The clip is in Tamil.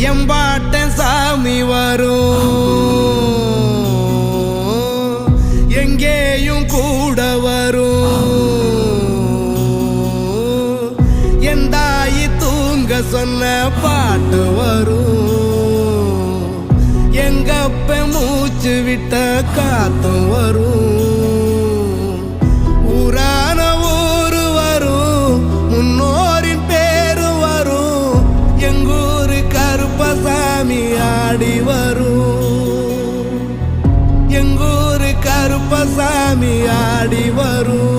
எம்பாட்டன் சாமி வரும், எங்கேயும் கூட வரும். என் தாயி தூங்க சொன்ன பாட்டு வரும், எங்கப்ப மூச்சு விட்ட காத்தும் வரும். ஊரான ஊரு வரும், முன்னோரின் பேரு வரும். எங்கூரு கருப்பசாமி ஆடி வரும், எங்கூரு கருப்பசாமி ஆடி வரும்.